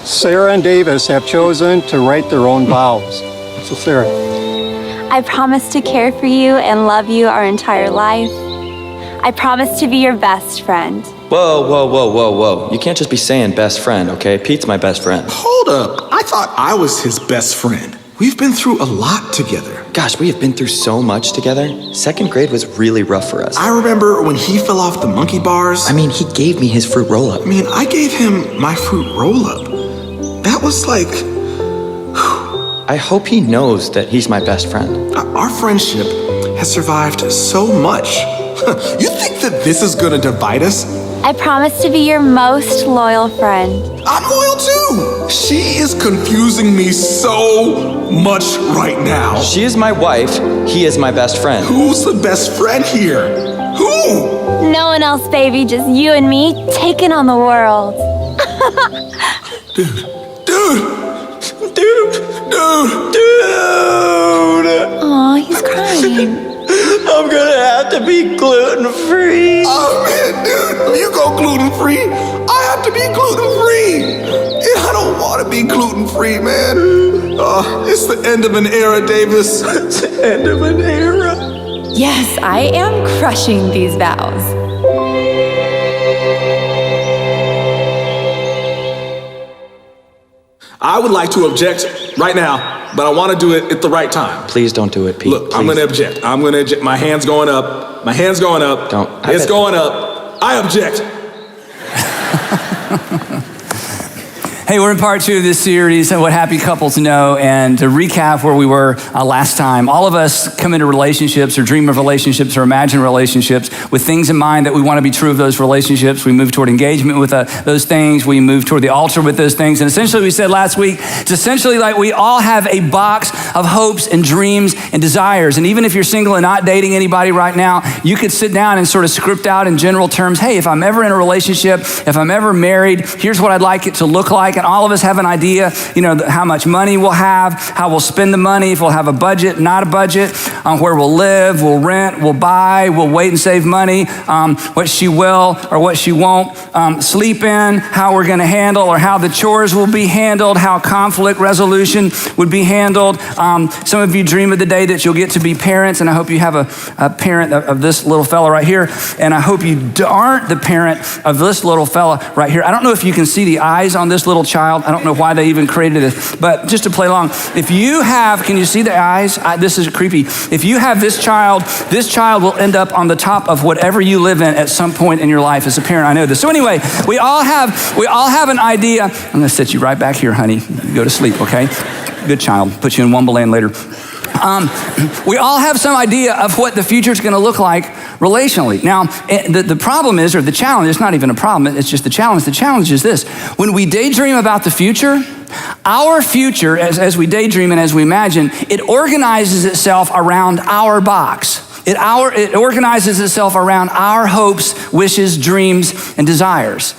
Sarah and Davis have chosen to write their own vows. So Sarah. I promise to care for you and love you our entire life. I promise to be your best friend. Whoa. You can't just be saying best friend, okay? Pete's my best friend. Hold up. I thought I was his best friend. We've been through a lot together. Gosh, we have been through so much together. 2nd grade was really rough for us. I remember when he fell off the monkey bars. I mean, he gave me his fruit roll-up. I gave him my fruit roll-up. That was like... I hope he knows that he's my best friend. Our friendship has survived so much. You think that this is gonna divide us? I promise to be your most loyal friend. I'm loyal too. She is confusing me so much right now. She is my wife. He is my best friend. Who's the best friend here? Who? No one else, baby. Just you and me taking on the world. Dude. Aw, he's crying. I'm gonna have to be gluten-free. Oh man, dude, you go gluten-free. I have to be gluten-free. And I don't want to be gluten-free, man. It's the end of an era, Davis. It's the end of an era. Yes, I am crushing these vows. I would like to object right now, but I want to do it at the right time. Please don't do it, Pete. Look, please. I'm going to object. My hand's going up. Don't. It's going up. I object. Hey, we're in part 2 of this series, What Happy Couples Know, and to recap where we were last time, all of us come into relationships or dream of relationships or imagine relationships with things in mind that we want to be true of those relationships. We move toward engagement with those things. We move toward the altar with those things. And essentially, we said last week, it's essentially like we all have a box of hopes and dreams and desires. And even if you're single and not dating anybody right now, you could sit down and sort of script out in general terms, hey, if I'm ever in a relationship, if I'm ever married, here's what I'd like it to look like. And all of us have an idea, how much money we'll have, how we'll spend the money, if we'll have a budget, not a budget, where we'll live, we'll rent, we'll buy, we'll wait and save money, what she will or what she won't sleep in, how we're gonna handle or how the chores will be handled, how conflict resolution would be handled. Some of you dream of the day that you'll get to be parents, and I hope you have a parent of this little fella right here, and I hope you aren't the parent of this little fella right here. I don't know if you can see the eyes on this little child. I don't know why they even created this, but just to play along, if you have, can you see the eyes? This is creepy. If you have this child will end up on the top of whatever you live in at some point in your life. As a parent, I know this. So anyway, we all have an idea. I'm gonna sit you right back here, honey. Go to sleep, okay? Good child. Put you in Wonderland later. We all have some idea of what the future is going to look like relationally. Now, the problem is, or the challenge, it's not even a problem, it's just the challenge. The challenge is this: when we daydream about the future, our future, as we daydream and as we imagine, it organizes itself around our box. It organizes itself around our hopes, wishes, dreams, and desires.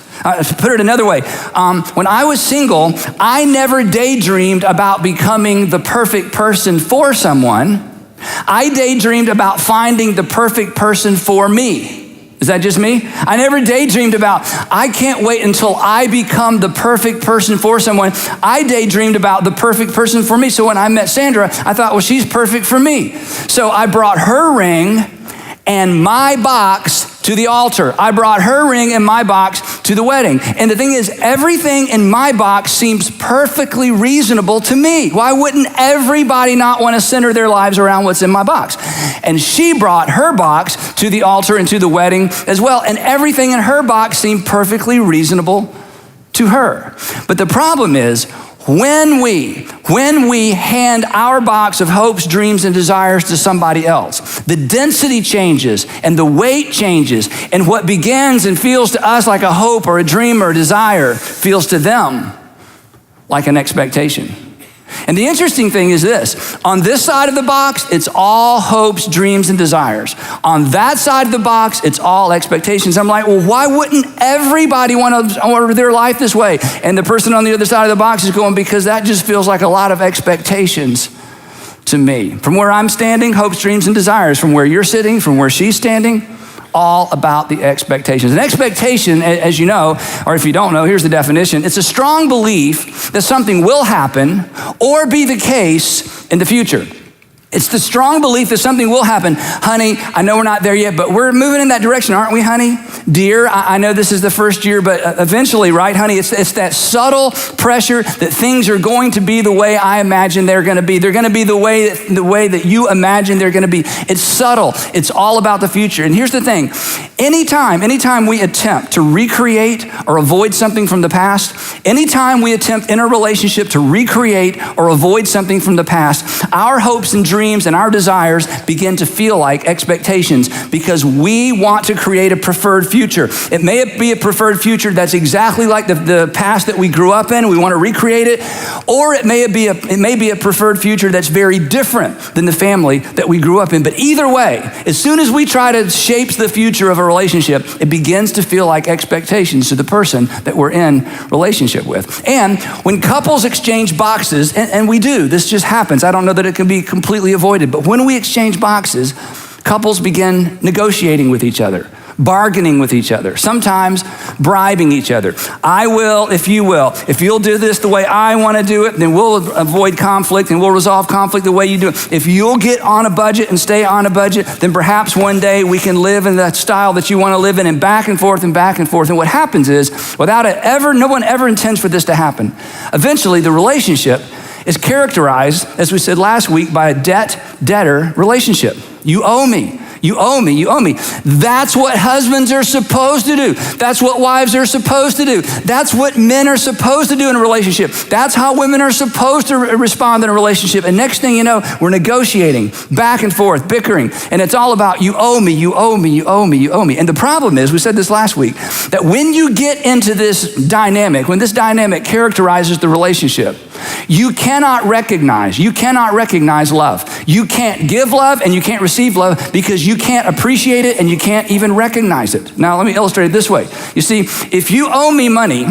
Put it another way, when I was single, I never daydreamed about becoming the perfect person for someone. I daydreamed about finding the perfect person for me. Is that just me? I never daydreamed about, I can't wait until I become the perfect person for someone. I daydreamed about the perfect person for me. So when I met Sandra, I thought, well, she's perfect for me. So I brought her ring and my box to the altar. I brought her ring and my box to the wedding. And the thing is, everything in my box seems perfectly reasonable to me. Why wouldn't everybody not want to center their lives around what's in my box? And she brought her box to the altar and to the wedding as well. And everything in her box seemed perfectly reasonable to her. But the problem is, when we hand our box of hopes, dreams, and desires to somebody else, the density changes and the weight changes, and what begins and feels to us like a hope or a dream or a desire feels to them like an expectation. And the interesting thing is this: on this side of the box, it's all hopes, dreams, and desires. On that side of the box, it's all expectations. I'm like, well, why wouldn't everybody want to order their life this way? And the person on the other side of the box is going, because that just feels like a lot of expectations to me. From where I'm standing, hopes, dreams, and desires. From where you're sitting, from where she's standing, all about the expectations. An expectation, as you know, or if you don't know, here's the definition. It's a strong belief that something will happen or be the case in the future. It's the strong belief that something will happen. Honey, I know we're not there yet, but we're moving in that direction, aren't we, honey? Dear, I know this is the first year, but eventually, right, honey? It's that subtle pressure that things are going to be the way I imagine they're going to be. They're going to be the way that you imagine they're going to be. It's subtle. It's all about the future. And here's the thing. Anytime we attempt to recreate or avoid something from the past, anytime we attempt in a relationship to recreate or avoid something from the past, our hopes and dreams and our desires begin to feel like expectations because we want to create a preferred future. It may be a preferred future that's exactly like the past that we grew up in. We want to recreate it. Or it may be a preferred future that's very different than the family that we grew up in. But either way, as soon as we try to shape the future of a relationship, it begins to feel like expectations to the person that we're in relationship with. And when couples exchange boxes, and we do, this just happens. I don't know that it can be completely avoided, but when we exchange boxes, couples begin negotiating with each other, bargaining with each other, sometimes bribing each other. I will if you will. If you'll do this the way I want to do it, then we'll avoid conflict and we'll resolve conflict the way you do it. If you'll get on a budget and stay on a budget, then perhaps one day we can live in the style that you want to live in, and back and forth and back and forth. And what happens is, no one ever intends for this to happen. Eventually, the relationship is characterized, as we said last week, by a debt-debtor relationship. You owe me. You owe me, you owe me. That's what husbands are supposed to do. That's what wives are supposed to do. That's what men are supposed to do in a relationship. That's how women are supposed to respond in a relationship. And next thing you know, we're negotiating, back and forth, bickering. And it's all about you owe me, you owe me, you owe me, you owe me. And the problem is, we said this last week, that when you get into this dynamic, when this dynamic characterizes the relationship, you cannot recognize love. You can't give love and you can't receive love because you can't appreciate it and you can't even recognize it. Now, let me illustrate it this way. You see, if you owe me money,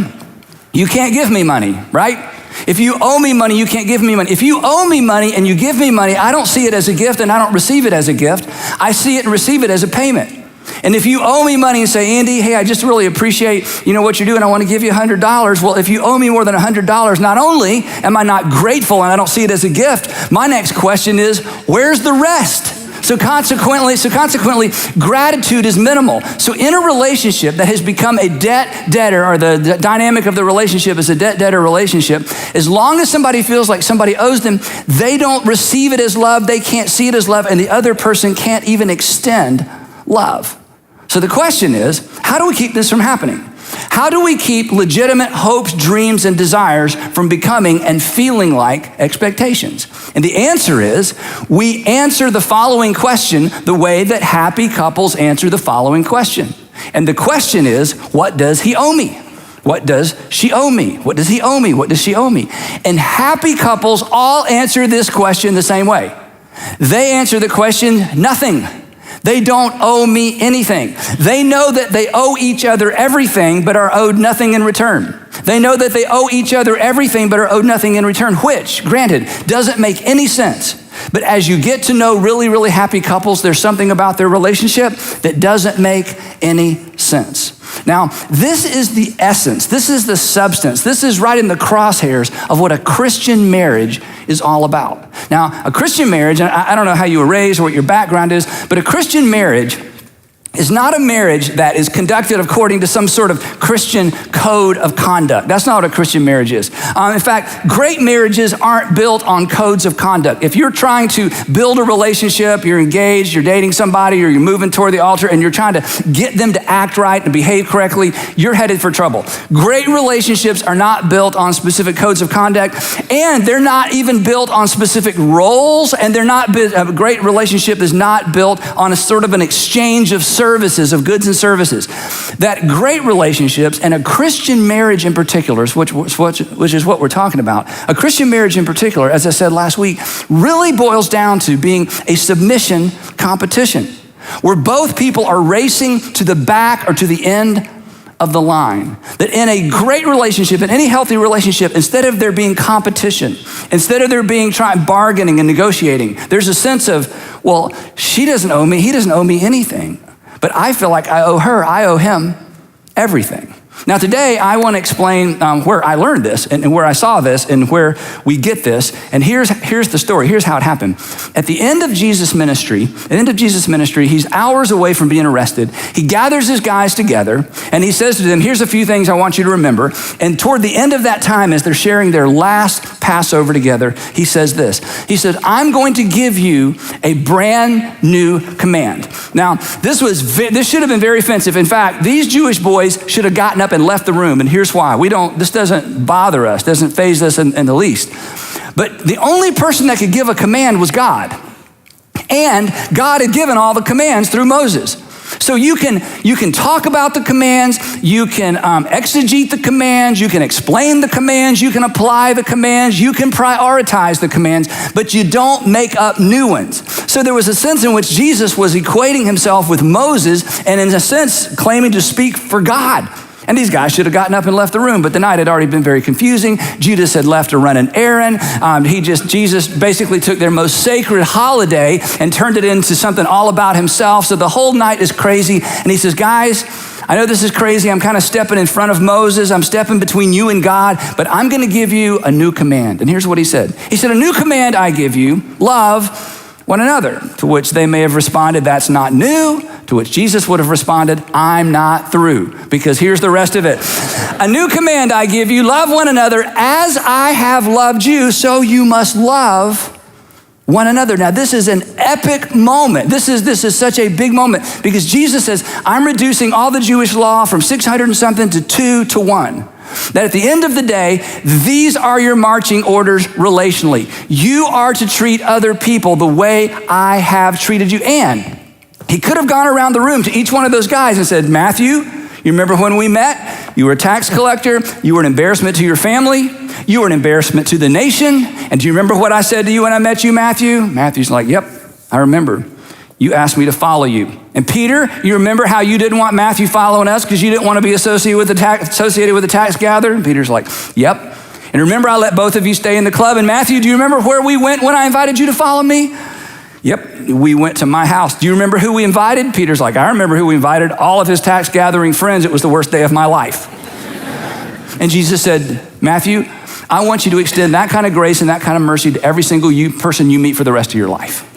you can't give me money, right? If you owe me money, you can't give me money. If you owe me money and you give me money, I don't see it as a gift and I don't receive it as a gift. I see it and receive it as a payment. And if you owe me money and say, Andy, hey, I just really appreciate, what you're doing. I want to give you $100. Well, if you owe me more than $100, not only am I not grateful and I don't see it as a gift, my next question is, where's the rest? So consequently, gratitude is minimal. So in a relationship that has become a debt-debtor, or the dynamic of the relationship is a debt-debtor relationship, as long as somebody feels like somebody owes them, they don't receive it as love, they can't see it as love, and the other person can't even extend love. So the question is, how do we keep this from happening? How do we keep legitimate hopes, dreams, and desires from becoming and feeling like expectations? And the answer is, we answer the following question the way that happy couples answer the following question. And the question is, what does he owe me? What does she owe me? What does he owe me? What does she owe me? And happy couples all answer this question the same way. They answer the question, nothing. They don't owe me anything. They know that they owe each other everything, but are owed nothing in return. They know that they owe each other everything, but are owed nothing in return, which, granted, doesn't make any sense. But as you get to know really, really happy couples, there's something about their relationship that doesn't make any sense. Now, this is the essence. This is the substance. This is right in the crosshairs of what a Christian marriage is all about. Now, a Christian marriage, and I don't know how you were raised or what your background is, but a Christian marriage is not a marriage that is conducted according to some sort of Christian code of conduct. That's not what a Christian marriage is. In fact, great marriages aren't built on codes of conduct. If you're trying to build a relationship, you're engaged, you're dating somebody, or you're moving toward the altar, and you're trying to get them to act right and behave correctly, you're headed for trouble. Great relationships are not built on specific codes of conduct, and they're not even built on specific roles, and a great relationship is not built on a sort of an exchange of services, of goods and services. That great relationships, and a Christian marriage in particular, which is what we're talking about, a Christian marriage in particular, as I said last week, really boils down to being a submission competition, where both people are racing to the back or to the end of the line. That in a great relationship, in any healthy relationship, instead of there being competition, instead of there being bargaining and negotiating, there's a sense of, well, she doesn't owe me, he doesn't owe me anything. but I feel like I owe him everything. Now today, I want to explain where I learned this and where I saw this and where we get this. And here's the story. Here's how it happened. At the end of Jesus' ministry, he's hours away from being arrested. He gathers his guys together and he says to them, here's a few things I want you to remember. And toward the end of that time, as they're sharing their last Passover together, he says this. He said, I'm going to give you a brand new command. Now, this should have been very offensive. In fact, these Jewish boys should have gotten up and left the room. And here's why. This doesn't bother us, doesn't faze us in the least. But the only person that could give a command was God. And God had given all the commands through Moses. So you can talk about the commands, you can exegete the commands, you can explain the commands, you can apply the commands, you can prioritize the commands, but you don't make up new ones. So there was a sense in which Jesus was equating himself with Moses and in a sense claiming to speak for God. And these guys should have gotten up and left the room, but the night had already been very confusing. Judas had left to run an errand. Jesus basically took their most sacred holiday and turned it into something all about himself. So the whole night is crazy. And he says, guys, I know this is crazy. I'm kind of stepping in front of Moses. I'm stepping between you and God, but I'm going to give you a new command. And here's what he said. He said, a new command I give you, love one another, to which they may have responded, that's not new, to which Jesus would have responded, I'm not through, because here's the rest of it. A new command I give you, love one another as I have loved you, so you must love one another. Now, this is an epic moment. This is such a big moment because Jesus says, I'm reducing all the Jewish law from 600 and something to 2 to 1. That at the end of the day, these are your marching orders relationally. You are to treat other people the way I have treated you. And he could have gone around the room to each one of those guys and said, Matthew, you remember when we met? You were a tax collector. You were an embarrassment to your family. You were an embarrassment to the nation. And do you remember what I said to you when I met you, Matthew? Matthew's like, yep, I remember. You asked me to follow you. And Peter, you remember how you didn't want Matthew following us because you didn't want to be associated with the tax gatherer? And Peter's like, yep. And remember, I let both of you stay in the club. And Matthew, do you remember where we went when I invited you to follow me? Yep, we went to my house. Do you remember who we invited? Peter's like, I remember who we invited. All of his tax gathering friends. It was the worst day of my life. And Jesus said, Matthew, I want you to extend that kind of grace and that kind of mercy to every single person you meet for the rest of your life.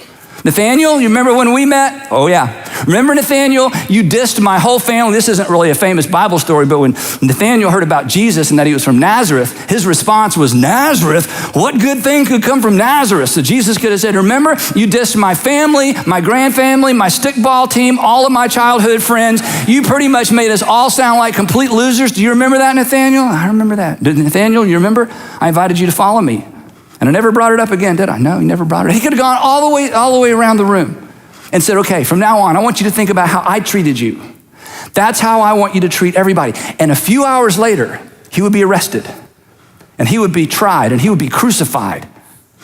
Nathaniel, you remember when we met? Oh yeah. Remember Nathaniel? You dissed my whole family. This isn't really a famous Bible story, but when Nathaniel heard about Jesus and that he was from Nazareth, his response was, Nazareth? What good thing could come from Nazareth? So Jesus could have said, remember, you dissed my family, my grandfamily, my stickball team, all of my childhood friends. You pretty much made us all sound like complete losers. Do you remember that, Nathaniel? I remember that. Nathaniel, you remember? I invited you to follow me. And I never brought it up again, did I? No, he never brought it up. He could have gone all the way around the room and said, okay, from now on, I want you to think about how I treated you. That's how I want you to treat everybody. And a few hours later, he would be arrested and he would be tried and he would be crucified.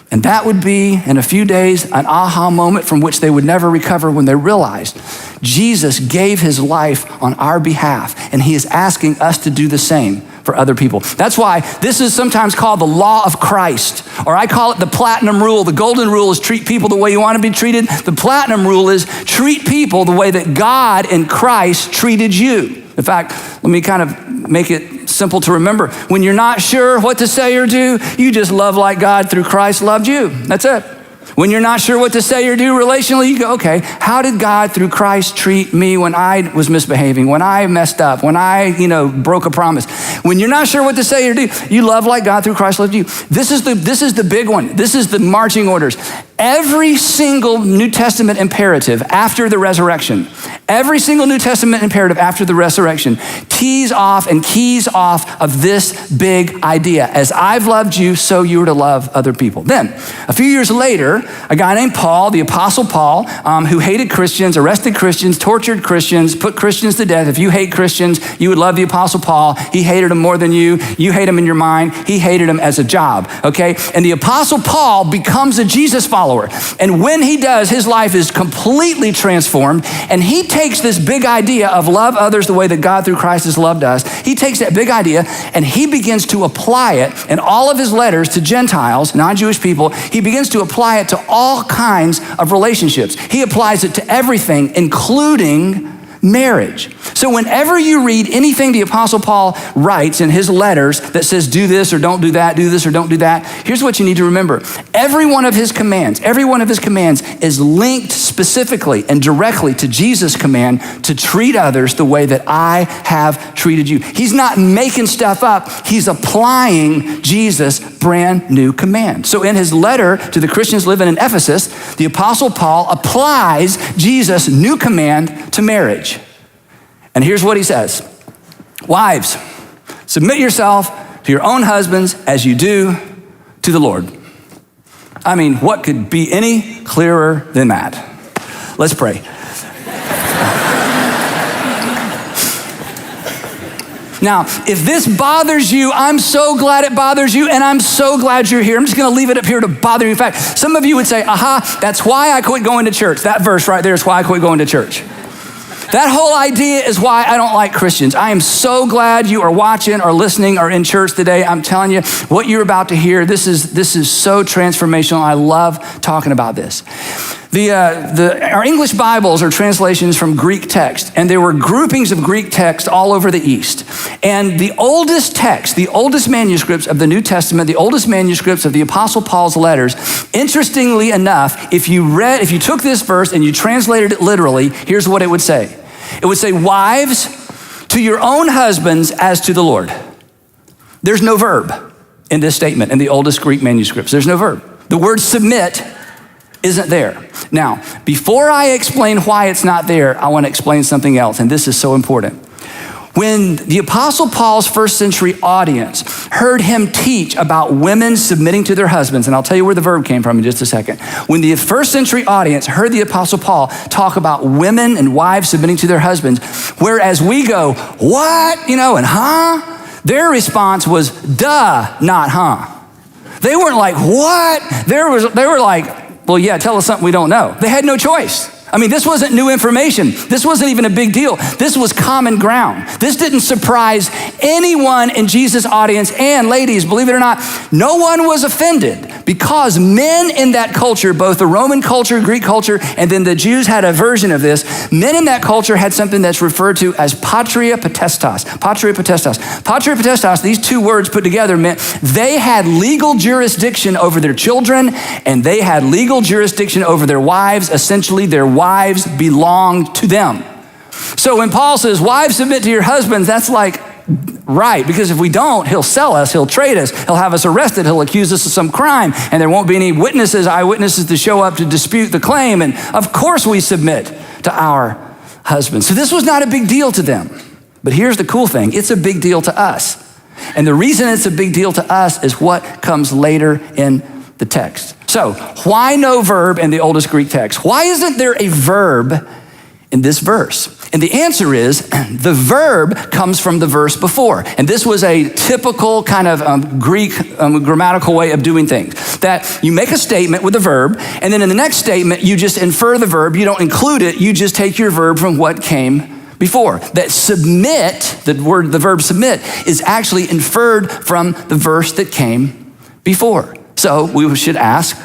And that would be, in a few days, an aha moment from which they would never recover when they realized Jesus gave his life on our behalf and he is asking us to do the same for other people. That's why this is sometimes called the law of Christ, or I call it the platinum rule. The golden rule is treat people the way you want to be treated. The platinum rule is treat people the way that God in Christ treated you. In fact, let me kind of make it simple to remember. When you're not sure what to say or do, you just love like God through Christ loved you. That's it. When you're not sure what to say or do relationally, you go, okay, how did God through Christ treat me when I was misbehaving, when I messed up, when I, broke a promise? When you're not sure what to say or do, you love like God through Christ loved you. This is the big one. This is the marching orders. Every single New Testament imperative after the resurrection, tees off and keys off of this big idea. As I've loved you, so you are to love other people. Then, a few years later, a guy named Paul, the Apostle Paul, who hated Christians, arrested Christians, tortured Christians, put Christians to death. If you hate Christians, you would love the Apostle Paul. He hated them more than you. You hate him in your mind. He hated him as a job, okay? And the Apostle Paul becomes a Jesus follower. And when he does, his life is completely transformed. And he takes this big idea of love others the way that God through Christ has loved us. He takes that big idea and he begins to apply it in all of his letters to Gentiles, non-Jewish people. He begins to apply it to all kinds of relationships. He applies it to everything, including marriage. So whenever you read anything the Apostle Paul writes in his letters that says do this or don't do that, do this or don't do that, here's what you need to remember. Every one of his commands is linked specifically and directly to Jesus' command to treat others the way that I have treated you. He's not making stuff up. He's applying Jesus' brand new command. So in his letter to the Christians living in Ephesus, the Apostle Paul applies Jesus' new command to marriage. And here's what he says. Wives, submit yourself to your own husbands as you do to the Lord. I mean, what could be any clearer than that? Let's pray. Now, if this bothers you, I'm so glad it bothers you, and I'm so glad you're here. I'm just gonna leave it up here to bother you. In fact, some of you would say, aha, that's why I quit going to church. That verse right there is why I quit going to church. That whole idea is why I don't like Christians. I am so glad you are watching or listening or in church today. I'm telling you, what you're about to hear, this is so transformational. I love talking about this. Our English Bibles are translations from Greek text, and there were groupings of Greek text all over the East. And the oldest text, the oldest manuscripts of the New Testament, the oldest manuscripts of the Apostle Paul's letters, interestingly enough, if you took this verse and you translated it literally, here's what it would say. It would say, wives, to your own husbands as to the Lord. There's no verb in this statement in the oldest Greek manuscripts. There's no verb. The word submit isn't there. Now, before I explain why it's not there, I want to explain something else, and this is so important. When the Apostle Paul's first century audience heard him teach about women submitting to their husbands, and I'll tell you where the verb came from in just a second. When the first century audience heard the Apostle Paul talk about women and wives submitting to their husbands, whereas we go, what? And huh? Their response was, duh, not huh. They weren't like, what? They were like, well, yeah, tell us something we don't know. They had no choice. I mean, this wasn't new information. This wasn't even a big deal. This was common ground. This didn't surprise anyone in Jesus' audience. And ladies, believe it or not, no one was offended because men in that culture, both the Roman culture, Greek culture, and then the Jews had a version of this. Men in that culture had something that's referred to as patria potestas. Patria potestas. Patria potestas, these two words put together meant they had legal jurisdiction over their children and they had legal jurisdiction over their wives. Essentially, their wives belonged to them. So when Paul says, wives submit to your husbands, that's like, right, because if we don't, he'll sell us, he'll trade us, he'll have us arrested, he'll accuse us of some crime, and there won't be any eyewitnesses to show up to dispute the claim. And of course we submit to our husbands. So this was not a big deal to them. But here's the cool thing, it's a big deal to us. And the reason it's a big deal to us is what comes later in the text. So why no verb in the oldest Greek text? Why isn't there a verb in this verse? And the answer is the verb comes from the verse before. And this was a typical kind of Greek grammatical way of doing things. That you make a statement with a verb, and then in the next statement, you just infer the verb. You don't include it. You just take your verb from what came before. That submit, the verb submit, is actually inferred from the verse that came before. So we should ask,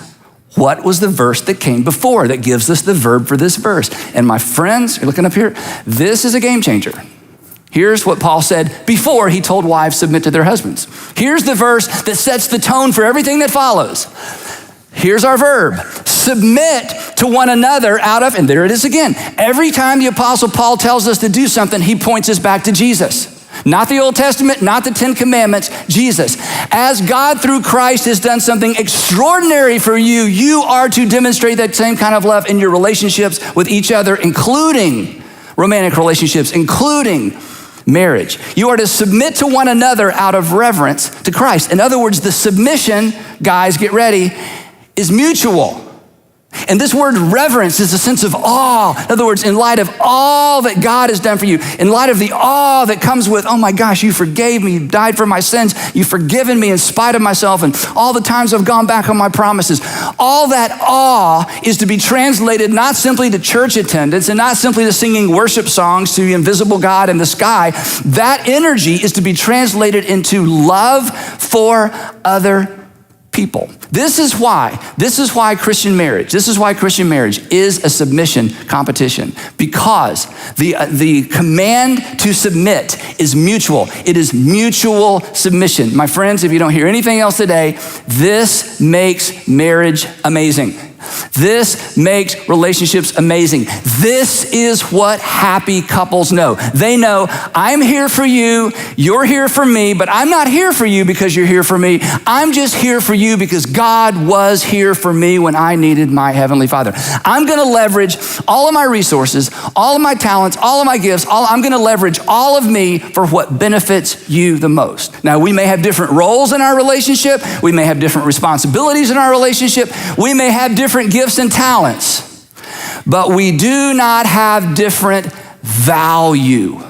what was the verse that came before that gives us the verb for this verse? And my friends, you're looking up here, this is a game changer. Here's what Paul said before he told wives submit to their husbands. Here's the verse that sets the tone for everything that follows. Here's our verb, submit to one another out of, and there it is again. Every time the Apostle Paul tells us to do something, he points us back to Jesus. Not the Old Testament, not the 10 Commandments, Jesus. As God through Christ has done something extraordinary for you, you are to demonstrate that same kind of love in your relationships with each other, including romantic relationships, including marriage. You are to submit to one another out of reverence to Christ. In other words, the submission, guys, get ready, is mutual. And this word reverence is a sense of awe. In other words, in light of all that God has done for you, in light of the awe that comes with, oh my gosh, you forgave me, you died for my sins, you've forgiven me in spite of myself, and all the times I've gone back on my promises. All that awe is to be translated not simply to church attendance and not simply to singing worship songs to the invisible God in the sky. That energy is to be translated into love for other people. This is why Christian marriage is a submission competition, because the command to submit is mutual. It is mutual submission. My friends, if you don't hear anything else today, this makes marriage amazing. This makes relationships amazing. This is what happy couples know. They know, I'm here for you, you're here for me, but I'm not here for you because you're here for me. I'm just here for you because God was here for me when I needed my Heavenly Father. I'm gonna leverage all of my resources, all of my talents, all of my gifts, I'm gonna leverage all of me for what benefits you the most. Now, we may have different roles in our relationship. We may have different responsibilities in our relationship. We may have different gifts and talents, but we do not have different value.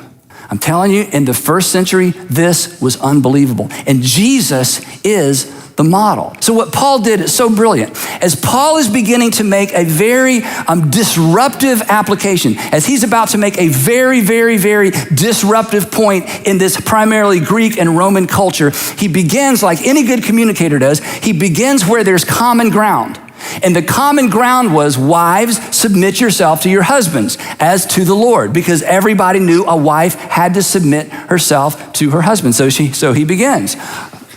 I'm telling you, in the first century, this was unbelievable. And Jesus is the model. So what Paul did is so brilliant. As Paul is beginning to make a very disruptive application, as he's about to make a very, very, very disruptive point in this primarily Greek and Roman culture, he begins like any good communicator does. He begins where there's common ground. And the common ground was, wives, submit yourself to your husbands as to the Lord, because everybody knew a wife had to submit herself to her husband. So he begins,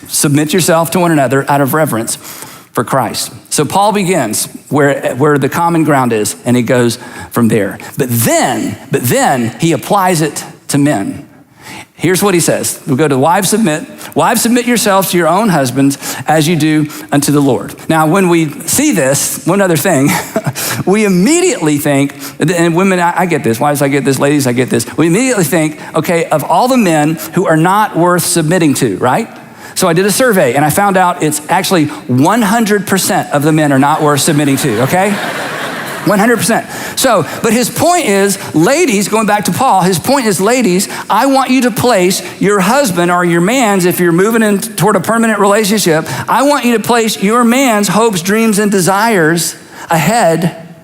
submit yourself to one another out of reverence for Christ. So Paul begins where the common ground is, and he goes from there. But then he applies it to men. Here's what he says. We'll go to wives, submit yourselves to your own husbands as you do unto the Lord. Now, when we see this, one other thing, we immediately think, and women, I get this, wives, I get this, ladies, I get this. We immediately think, okay, of all the men who are not worth submitting to, right? So I did a survey and I found out it's actually 100% of the men are not worth submitting to, okay? 100%. So, but his point is, ladies, going back to Paul, his point is, ladies, I want you to place your husband or your man's, if you're moving in toward a permanent relationship, I want you to place your man's hopes, dreams, and desires ahead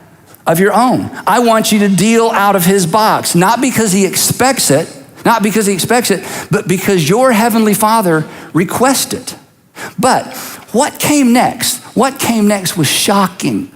of your own. I want you to deal out of his box, not because he expects it, but because your Heavenly Father requests it. But what came next? What came next was shocking.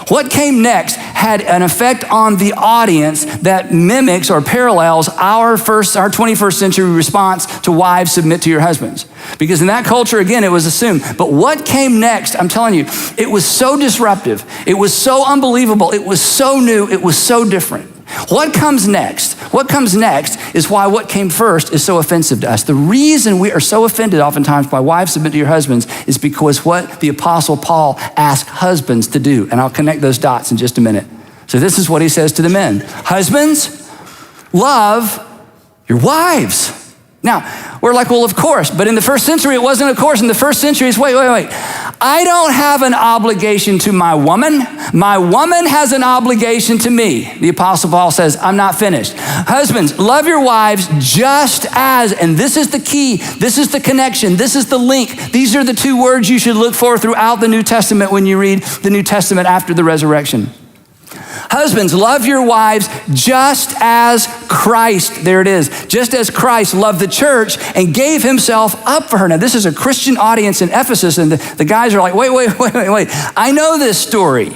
What came next had an effect on the audience that mimics or parallels our 21st century response to wives, submit to your husbands. Because in that culture, again, it was assumed. But what came next, I'm telling you, it was so disruptive. It was so unbelievable. It was so new. It was so different. What comes next? What comes next is why what came first is so offensive to us. The reason we are so offended oftentimes by wives submit to your husbands is because what the Apostle Paul asked husbands to do. And I'll connect those dots in just a minute. So this is what he says to the men. Husbands, love your wives. Now, we're like, well, of course. But in the first century, it wasn't of course. In the first century, it's wait. I don't have an obligation to my woman. My woman has an obligation to me. The Apostle Paul says, I'm not finished. Husbands, love your wives just as, and this is the key, this is the connection, this is the link. These are the two words you should look for throughout the New Testament when you read the New Testament after the resurrection. Husbands, love your wives just as Christ, there it is, just as Christ loved the church and gave himself up for her. Now, this is a Christian audience in Ephesus, and the guys are like, wait. I know this story.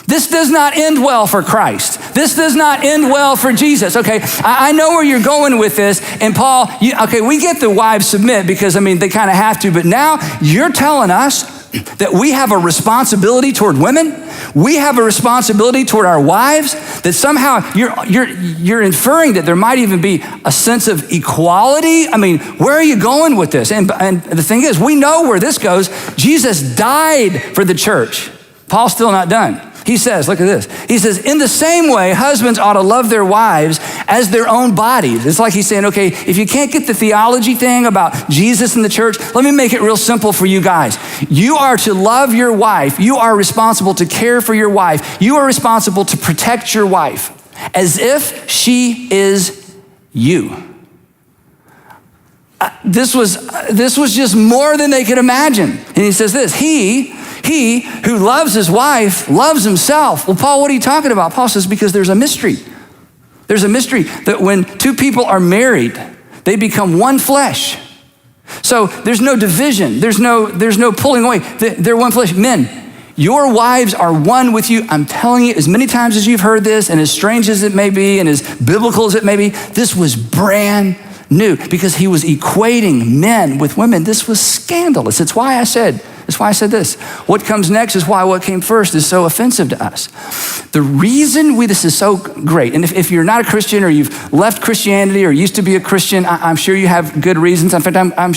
This does not end well for Christ. This does not end well for Jesus. Okay, I know where you're going with this. And Paul, we get the wives submit because, they kind of have to, but now you're telling us that we have a responsibility toward women. We have a responsibility toward our wives, that somehow you're inferring that there might even be a sense of equality. Where are you going with this? And the thing is, we know where this goes. Jesus died for the church. Paul's still not done. He says, look at this. He says, in the same way, husbands ought to love their wives as their own bodies. It's like he's saying, okay, if you can't get the theology thing about Jesus and the church, let me make it real simple for you guys. You are to love your wife. You are responsible to care for your wife. You are responsible to protect your wife as if she is you. This was just more than they could imagine. And he says this, he who loves his wife loves himself. Well, Paul, what are you talking about? Paul says, because there's a mystery. There's a mystery that when two people are married, they become one flesh. So there's no division. There's no pulling away. They're one flesh. Men, your wives are one with you. I'm telling you, as many times as you've heard this, and as strange as it may be, and as biblical as it may be, this was brand new because he was equating men with women. This was scandalous. That's why I said this. What comes next is why what came first is so offensive to us. The reason this is so great, and if you're not a Christian or you've left Christianity or used to be a Christian, I'm sure you have good reasons. In fact, I'm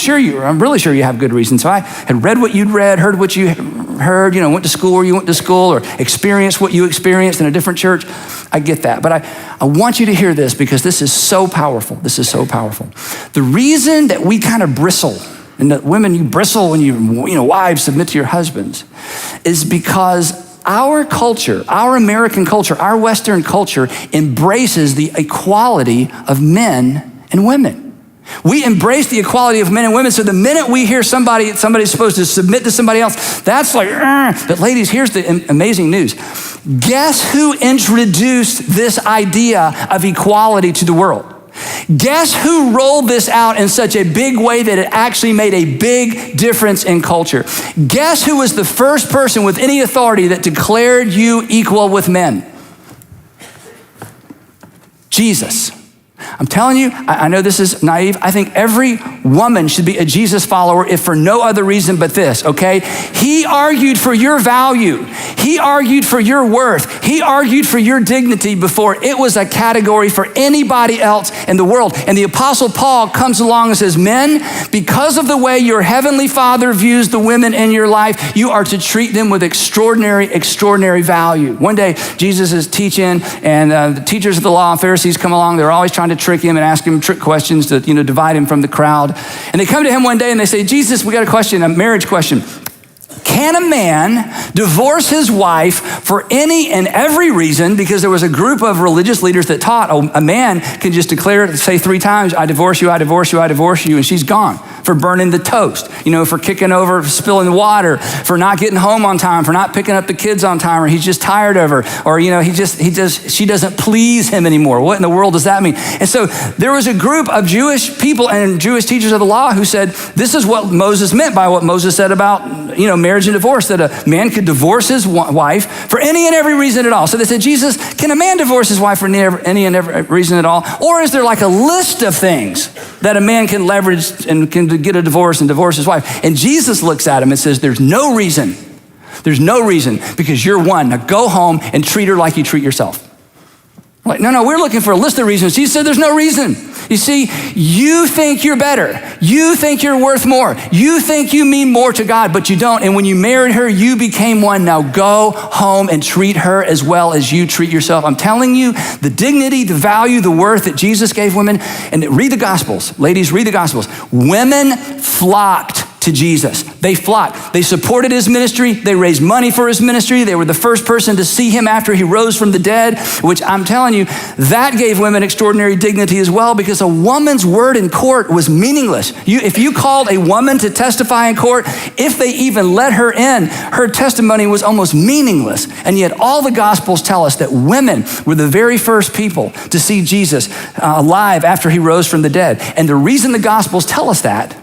really sure you have good reasons. So I had read what you'd read, heard what you heard, went to school where you went to school, or experienced what you experienced in a different church. I get that. But I want you to hear this because this is so powerful. This is so powerful. The reason that we kind of bristle, and that women, you bristle when wives submit to your husbands, is because our culture, our American culture, our Western culture embraces the equality of men and women. We embrace the equality of men and women. So the minute we hear somebody's supposed to submit to somebody else, that's like, but ladies, here's the amazing news. Guess who introduced this idea of equality to the world? Guess who rolled this out in such a big way that it actually made a big difference in culture? Guess who was the first person with any authority that declared you equal with men? Jesus. I'm telling you, I know this is naive. I think every woman should be a Jesus follower if for no other reason but this, okay? He argued for your value. He argued for your worth. He argued for your dignity before it was a category for anybody else in the world. And the Apostle Paul comes along and says, men, because of the way your heavenly Father views the women in your life, you are to treat them with extraordinary value. One day, Jesus is teaching, and the teachers of the law and Pharisees come along. They're always trying to trick him and ask him trick questions to, divide him from the crowd. And they come to him one day and they say, Jesus, we got a question, a marriage question. Can a man divorce his wife for any and every reason? Because there was a group of religious leaders that taught a man can just declare, say 3 times, I divorce you, I divorce you, I divorce you, and she's gone. For burning the toast, for kicking over, spilling the water, for not getting home on time, for not picking up the kids on time, or he's just tired of her, or she doesn't please him anymore. What in the world does that mean? And so there was a group of Jewish people and Jewish teachers of the law who said, this is what Moses meant by what Moses said about, marriage and divorce, that a man could divorce his wife for any and every reason at all. So they said, Jesus, can a man divorce his wife for any and every reason at all? Or is there like a list of things that a man can leverage and can get a divorce and divorce his wife? And Jesus looks at him and says, there's no reason. There's no reason because you're one. Now go home and treat her like you treat yourself. Like, no, we're looking for a list of reasons. He said there's no reason. You see, you think you're better. You think you're worth more. You think you mean more to God, but you don't. And when you married her, you became one. Now go home and treat her as well as you treat yourself. I'm telling you, the dignity, the value, the worth that Jesus gave women. And read the Gospels. Ladies, read the Gospels. Women flocked to Jesus. They flocked. They supported his ministry. They raised money for his ministry. They were the first person to see him after he rose from the dead, which I'm telling you, that gave women extraordinary dignity as well, because a woman's word in court was meaningless. If you called a woman to testify in court, if they even let her in, her testimony was almost meaningless. And yet all the Gospels tell us that women were the very first people to see Jesus alive after he rose from the dead. And the reason the Gospels tell us that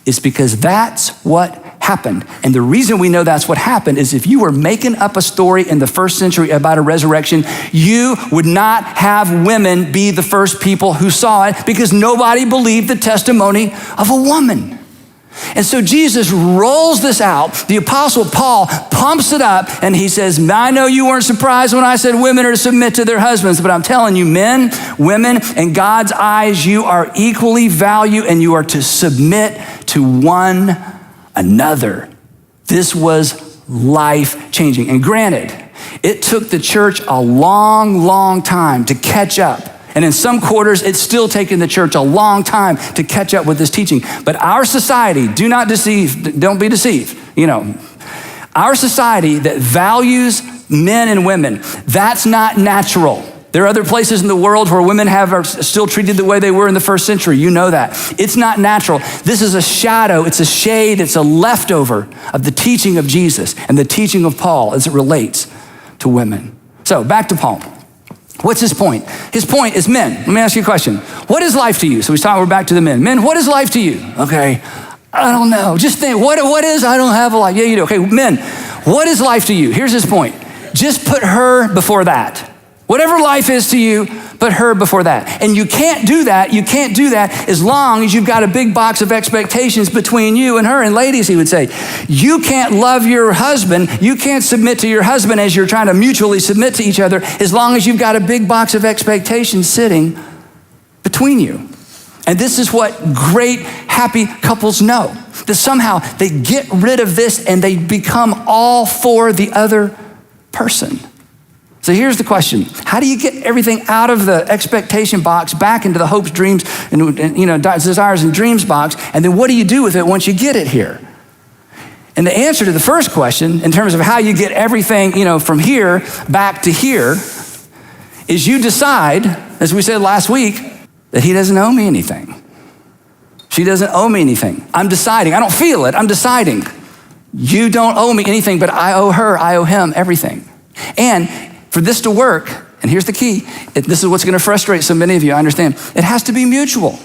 is because that's what happened. And the reason we know that's what happened is if you were making up a story in the first century about a resurrection, you would not have women be the first people who saw it because nobody believed the testimony of a woman. And so Jesus rolls this out. The Apostle Paul pumps it up and he says, I know you weren't surprised when I said women are to submit to their husbands, but I'm telling you, men, women, in God's eyes, you are equally valued and you are to submit to one another. This was life-changing. And granted, it took the church a long time to catch up. And in some quarters, it's still taken the church a long time to catch up with this teaching. But our society, don't be deceived. Our society that values men and women, that's not natural. There are other places in the world where women are still treated the way they were in the first century. You know that. It's not natural. This is a shadow, it's a shade, it's a leftover of the teaching of Jesus and the teaching of Paul as it relates to women. So back to Paul. What's his point? His point is men. Let me ask you a question. What is life to you? So we're back to the men. Men, what is life to you? Okay, I don't know. Just think, what is, I don't have a life. Yeah, you do. Okay, men, what is life to you? Here's his point. Just put her before that. Whatever life is to you, put her before that. And you can't do that as long as you've got a big box of expectations between you and her. And ladies, he would say, you can't love your husband, you can't submit to your husband as you're trying to mutually submit to each other as long as you've got a big box of expectations sitting between you. And this is what great, happy couples know, that somehow they get rid of this and they become all for the other person. So here's the question. How do you get everything out of the expectation box back into the hopes, dreams, and desires and dreams box? And then what do you do with it once you get it here? And the answer to the first question, in terms of how you get everything, from here back to here, is you decide, as we said last week, that he doesn't owe me anything. She doesn't owe me anything. I'm deciding. I don't feel it. I'm deciding. You don't owe me anything, but I owe her, I owe him everything. And for this to work, and here's the key, this is what's going to frustrate so many of you, I understand. It has to be mutual.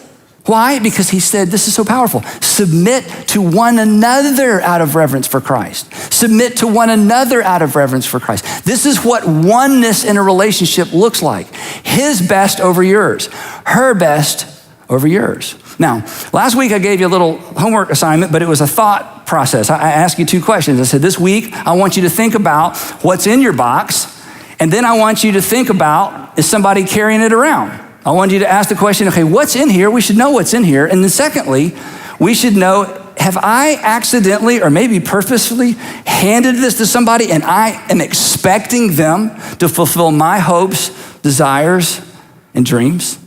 Why? Because he said, this is so powerful. Submit to one another out of reverence for Christ. Submit to one another out of reverence for Christ. This is what oneness in a relationship looks like. His best over yours. Her best over yours. Now, last week I gave you a little homework assignment, but it was a thought process. I asked you 2 questions. I said, this week I want you to think about what's in your box. And then I want you to think about, is somebody carrying it around? I want you to ask the question, okay, what's in here? We should know what's in here. And then secondly, we should know, have I accidentally or maybe purposefully handed this to somebody and I am expecting them to fulfill my hopes, desires, and dreams?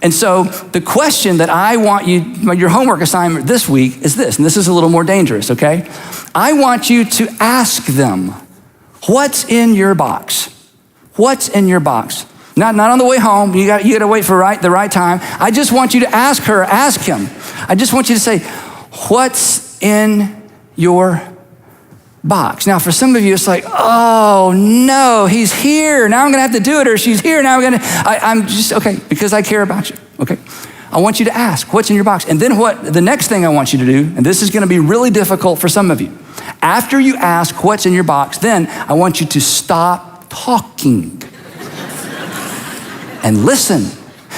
And so the question that I want you, your homework assignment this week is this, and this is a little more dangerous, okay? I want you to ask them, what's in your box? What's in your box? Not on the way home. You got to wait for the right time. I just want you to ask her, ask him. I just want you to say, what's in your box? Now, for some of you, it's like, oh no, he's here. Now I'm going to have to do it, or she's here. Now I'm just, okay, because I care about you. Okay. I want you to ask, what's in your box? And then the next thing I want you to do, and this is going to be really difficult for some of you. After you ask what's in your box, then I want you to stop talking and listen.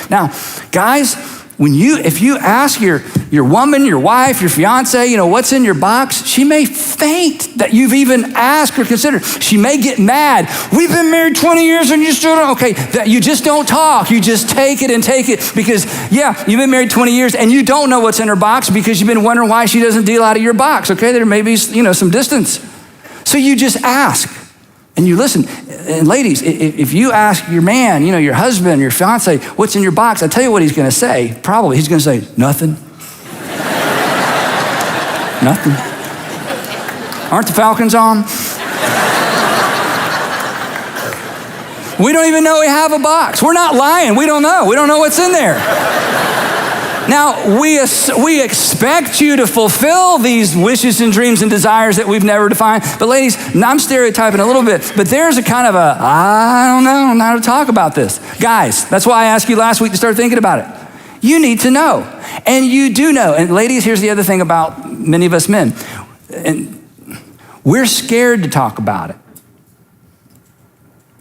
Now, guys, if you ask your woman, your wife, your fiance, what's in your box, she may faint that you've even asked or considered. She may get mad. We've been married 20 years and you still don't, okay, that you just don't talk. You just take it because, yeah, you've been married 20 years and you don't know what's in her box because you've been wondering why she doesn't deal out of your box, okay? There may be, some distance. So you just ask. And you listen. And ladies, if you ask your man, your husband, your fiance, what's in your box, I tell you what he's going to say. Probably he's going to say, nothing. Nothing. Aren't the Falcons on? We don't even know we have a box. We're not lying. We don't know. We don't know what's in there. Now, we expect you to fulfill these wishes and dreams and desires that we've never defined. But ladies, I'm stereotyping a little bit, but there's a kind of I don't know how to talk about this. Guys, that's why I asked you last week to start thinking about it. You need to know, and you do know. And ladies, here's the other thing about many of us men. And we're scared to talk about it.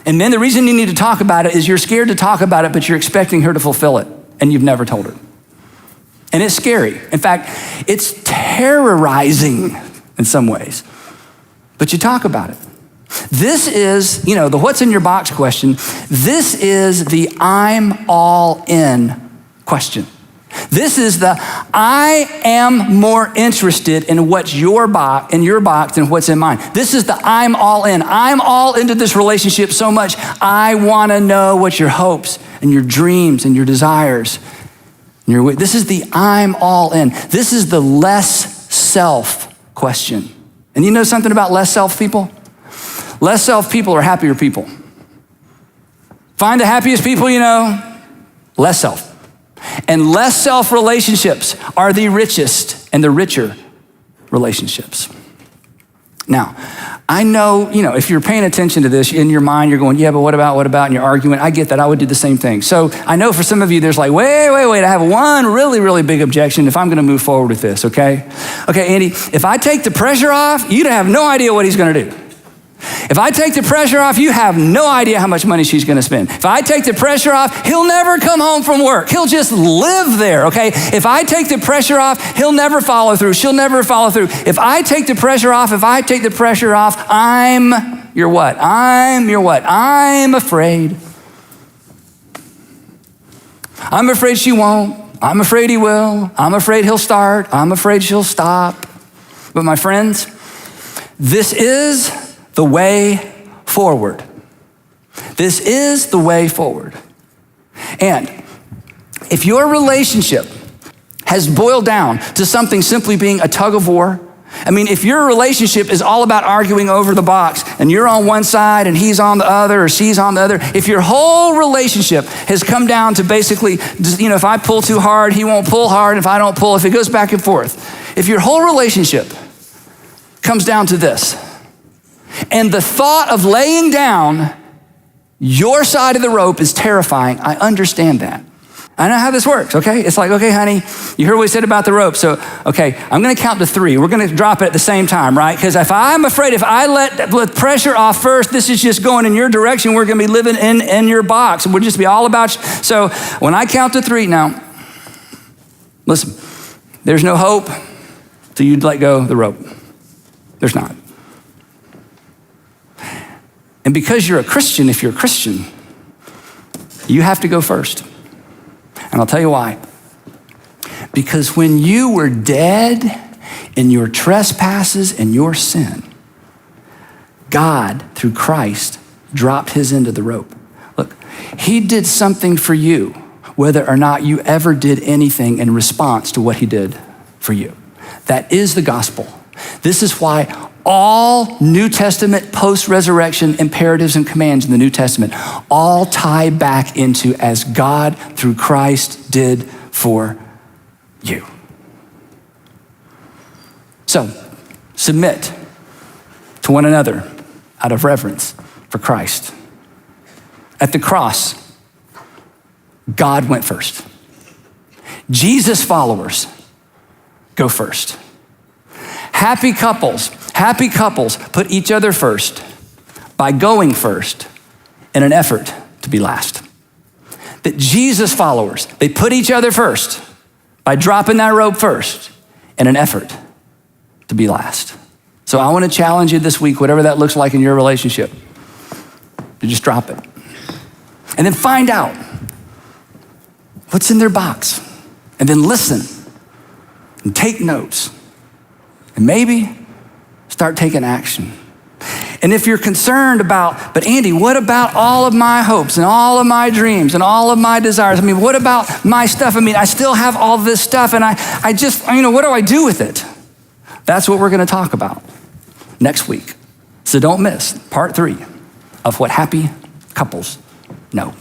And men, the reason you need to talk about it is you're scared to talk about it, but you're expecting her to fulfill it, and you've never told her. And it's scary. In fact, it's terrorizing in some ways. But you talk about it. This is, the what's in your box question. This is the I'm all in question. This is the I am more interested in what's in your box than what's in mine. This is the I'm all in. I'm all into this relationship so much. I want to know what your hopes and your dreams and your desires. This is the I'm all in. This is the less self question. And you know something about less self people? Less self people are happier people. Find the happiest people you know, less self. And less self relationships are the richest and the richer relationships. Now, I know, if you're paying attention to this, in your mind, you're going, yeah, but what about, and you're arguing. I get that. I would do the same thing. So I know for some of you, there's like, wait, I have one really, really big objection if I'm going to move forward with this, okay? Okay, Andy, if I take the pressure off, you'd have no idea what he's going to do. If I take the pressure off, you have no idea how much money she's going to spend. If I take the pressure off, he'll never come home from work. He'll just live there, okay? If I take the pressure off, he'll never follow through. She'll never follow through. If I take the pressure off, I'm your what? I'm afraid. I'm afraid she won't. I'm afraid he will. I'm afraid he'll start. I'm afraid she'll stop. But my friends, this is the way forward. This is the way forward. And if your relationship has boiled down to something simply being a tug of war, if your relationship is all about arguing over the box and you're on one side and he's on the other or she's on the other, if your whole relationship has come down to basically, if I pull too hard, he won't pull hard, and if I don't pull, if it goes back and forth, if your whole relationship comes down to this, and the thought of laying down your side of the rope is terrifying, I understand that. I know how this works, okay? It's like, okay, honey, you heard what we said about the rope. So, okay, I'm gonna count to 3. We're gonna drop it at the same time, right? Because if I'm afraid, if I let pressure off first, this is just going in your direction. We're gonna be living in your box. And we'll just be all about you. So when I count to 3 now, listen, there's no hope till you let go of the rope. There's not. And because you're a Christian, if you're a Christian, you have to go first. And I'll tell you why. Because when you were dead in your trespasses and your sin, God, through Christ, dropped his end of the rope. Look, he did something for you, whether or not you ever did anything in response to what he did for you. That is the gospel. This is why all New Testament post-resurrection imperatives and commands in the New Testament all tie back into as God through Christ did for you. So, submit to one another out of reverence for Christ. At the cross, God went first. Jesus followers go first. Happy couples put each other first by going first in an effort to be last. That Jesus followers, they put each other first by dropping that rope first in an effort to be last. So I want to challenge you this week, whatever that looks like in your relationship, to just drop it. And then find out what's in their box. And then listen and take notes. And maybe start taking action. And if you're concerned about, but Andy, what about all of my hopes and all of my dreams and all of my desires? What about my stuff? I still have all this stuff and I just, what do I do with it? That's what we're going to talk about next week. So don't miss part 3 of what happy couples know.